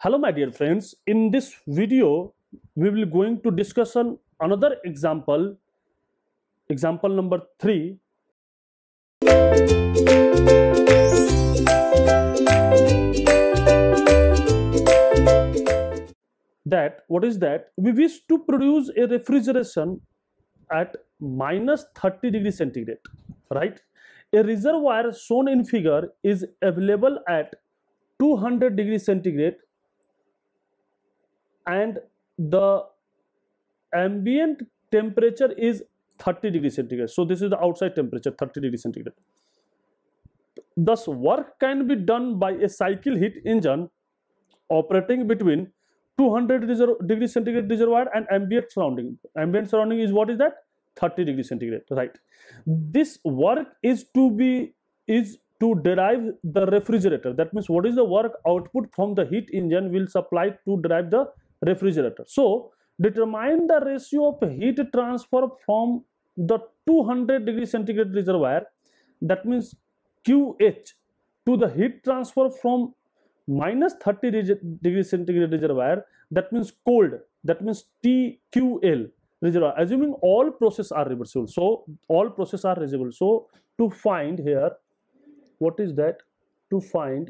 Hello my dear friends, in this video we will going to discuss on another example number 3, that what is that we wish to produce a refrigeration at minus 30 degrees centigrade, right? A reservoir shown in figure is available at 200 degrees centigrade and the ambient temperature is 30 degrees centigrade. So this is the outside temperature, 30 degrees centigrade. Thus work can be done by a cycle heat engine operating between 200 degrees centigrade reservoir and ambient surrounding. Ambient surrounding is what is that? 30 degrees centigrade, right? This work is to derive the refrigerator. That means what is the work output from the heat engine will supply to derive the refrigerator. So determine the ratio of heat transfer from the 200 degrees centigrade reservoir, that means QH, to the heat transfer from minus 30 degrees centigrade reservoir, that means cold, that means TQL reservoir, assuming all processes are reversible. So all processes are reversible. So to find here, what is that? To find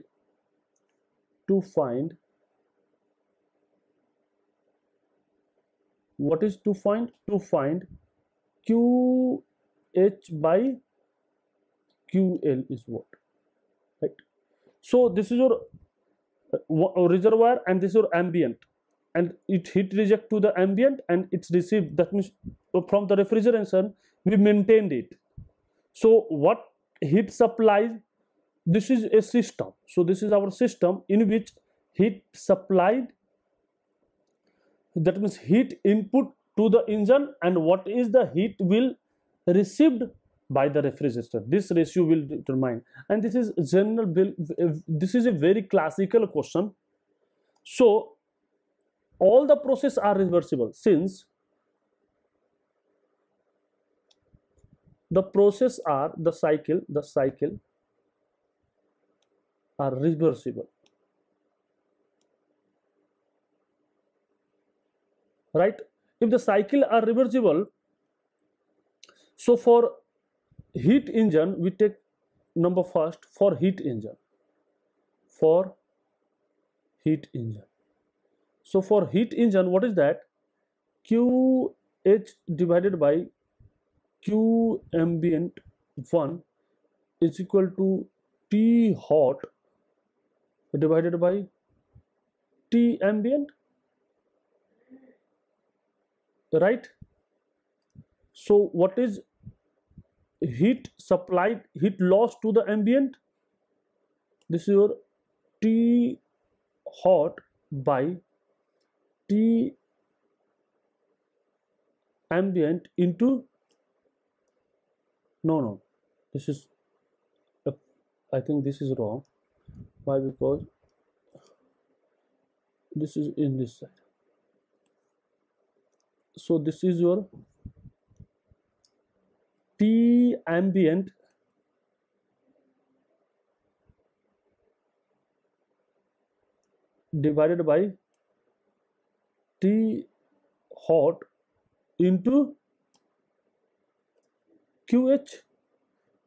what is to find? To find QH by QL is what, right? So this is your reservoir and this is your ambient, and it heat reject to the ambient and it's received, that means from the refrigeration we maintained it. So what heat supplies? This is a system. So this is our system in which heat supplied, that means heat input to the engine, and what is the heat will received by the refrigerator. This ratio will determine, and this is general. This is a very classical question. So all the processes are reversible, since the process are the cycle are reversible, right? If the cycle are reversible, so for heat engine we take number first for heat engine. So for heat engine, what is that? QH divided by Q ambient 1 is equal to T hot divided by T ambient, right? So what is heat supplied, heat loss to the ambient? This is your T hot by T ambient into, no, this is, I think this is wrong. Why? Because this is in this side. So this is your T ambient divided by T hot into QH.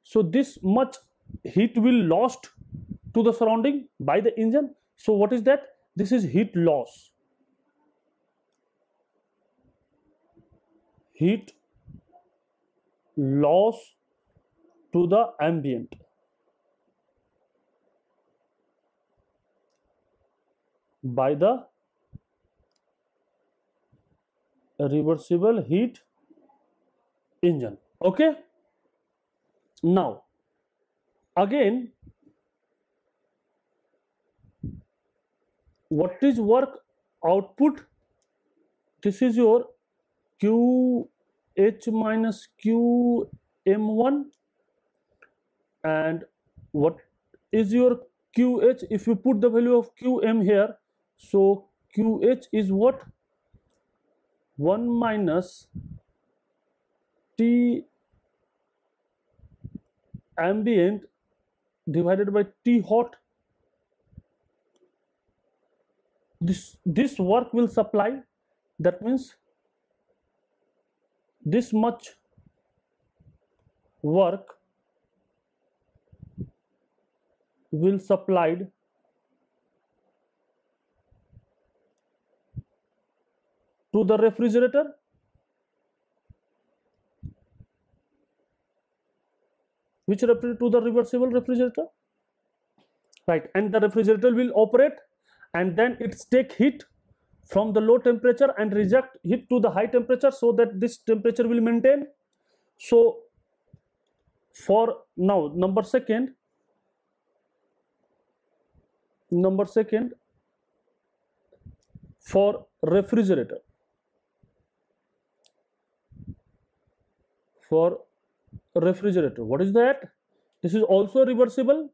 So this much heat will lost to the surrounding by the engine. So what is that? This is heat loss. Heat loss to the ambient by the reversible heat engine. Okay, now again, what is work output? This is your QH minus QM1, and what is your QH? If you put the value of QM here, so QH is what? 1 minus T ambient divided by T hot. this work will supply, that means this much work will supplied to the refrigerator. Which refrigerator? To the reversible refrigerator, right? And the refrigerator will operate, and then it's take heat from the low temperature and reject heat to the high temperature, so that this temperature will maintain. So for now, number second, for refrigerator, what is that? This is also reversible.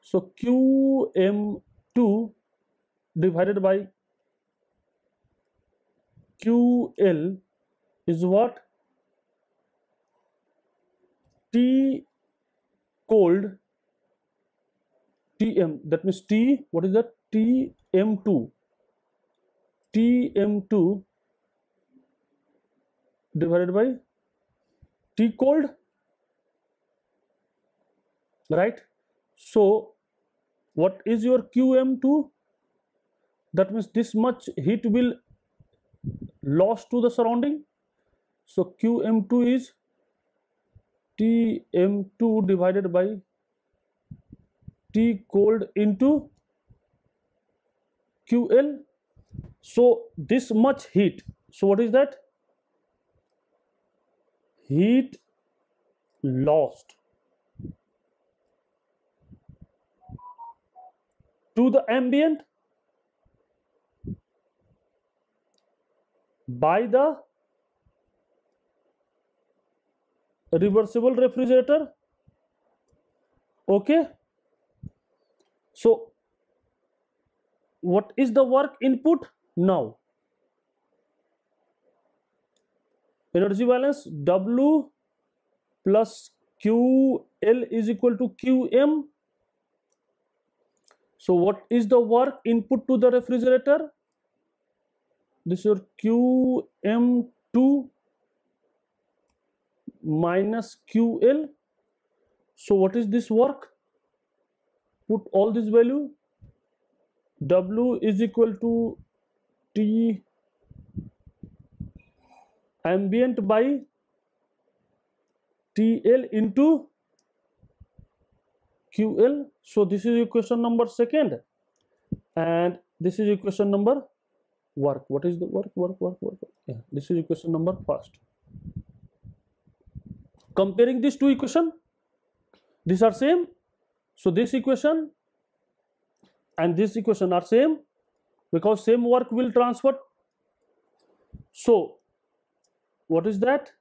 So Qm2 divided by QL is what? T cold Tm, that means T, what is that? Tm2 divided by T cold, right? So what is your Qm2? That means this much heat will lost to the surrounding. So Qm2 is Tm2 divided by T cold into QL. So this much heat, so what is that? Heat lost to the ambient by the reversible refrigerator. Okay, so what is the work input now? Energy balance, W plus QL is equal to Qm. So what is the work input to the refrigerator? This is your Qm2 minus QL. So what is this work? Put all this value. W is equal to T ambient by TL into QL. So this is equation number second, and this is equation number work. What is the work? Yeah, this is equation number first. Comparing these two equations, these are same. So this equation and this equation are same because same work will transfer. So what is that?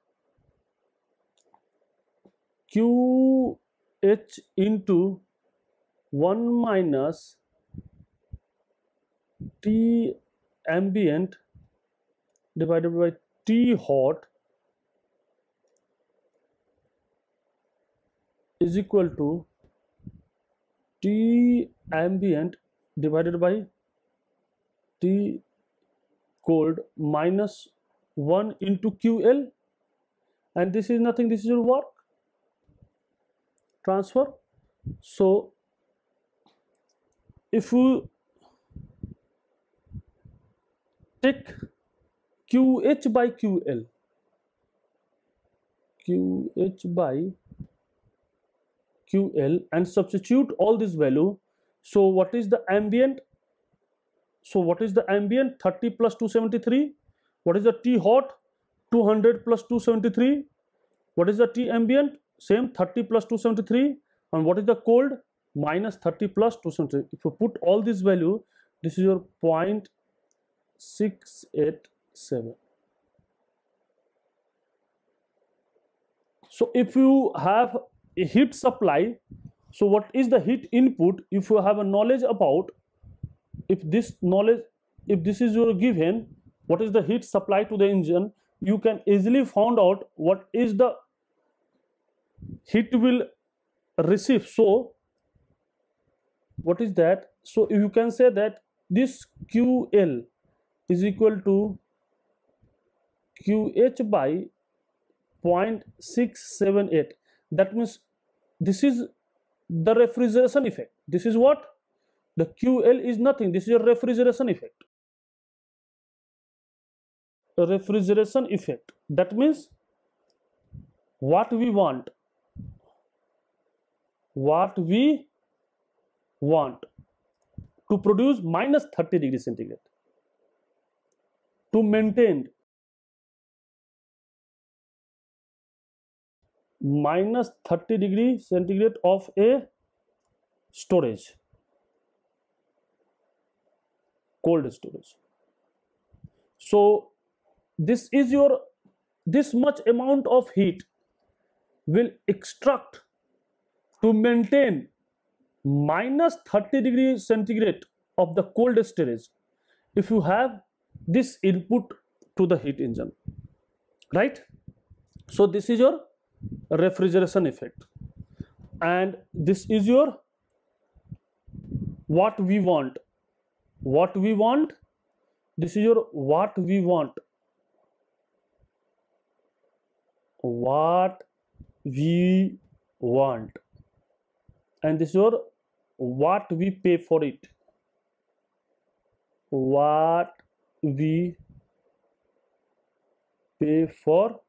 QH into 1 minus T ambient divided by T hot is equal to T ambient divided by T cold minus 1 into QL, and this is nothing, this is your work transfer. So if you take QH by QL, and substitute all this value, so what is the ambient? So what is the ambient? 30 plus 273. What is the T hot? 200 plus 273. What is the T ambient? Same, 30 plus 273. And what is the cold? Minus 30 plus 273. If you put all this value, this is your 0.687. So if you have a heat supply, so what is the heat input? If you have a knowledge about, if this is your given, what is the heat supply to the engine, you can easily find out what is the heat will receive. So what is that? So you can say that this QL is equal to QH by 0.678. That means this is the refrigeration effect. This is what? The QL is nothing. This is a refrigeration effect. A refrigeration effect. That means what we want to produce minus 30 degrees centigrade, to maintain minus 30 degrees centigrade of a storage, cold storage. So this much amount of heat will extract to maintain minus 30 degrees centigrade of the cold storage if you have this input to the heat engine, right? So this is your refrigeration effect, and this is your what we want. This is your what we want, and this is your what we pay for it, what we pay for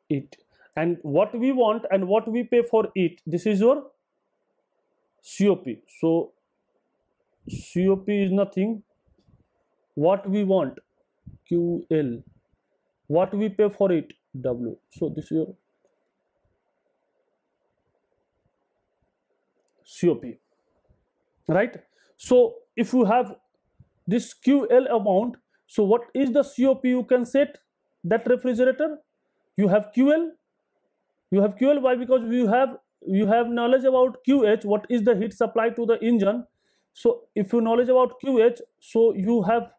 it, and what we want and what we pay for it. This is your COP. So COP is nothing. What we want, QL. What we pay for it, W. So this is your COP, right? So if you have this QL amount, so what is the COP you can set that refrigerator? You have QL. Why? Because you have knowledge about QH, what is the heat supply to the engine. So if you knowledge about QH, so you have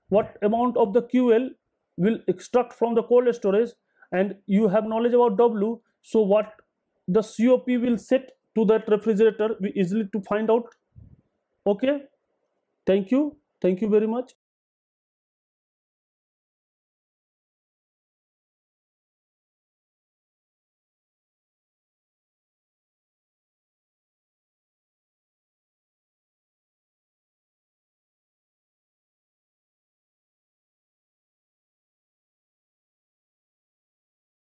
what amount of the QL will extract from the cold storage, and you have knowledge about W, so what the COP will set to that refrigerator, we easily to find out. Okay, thank you very much.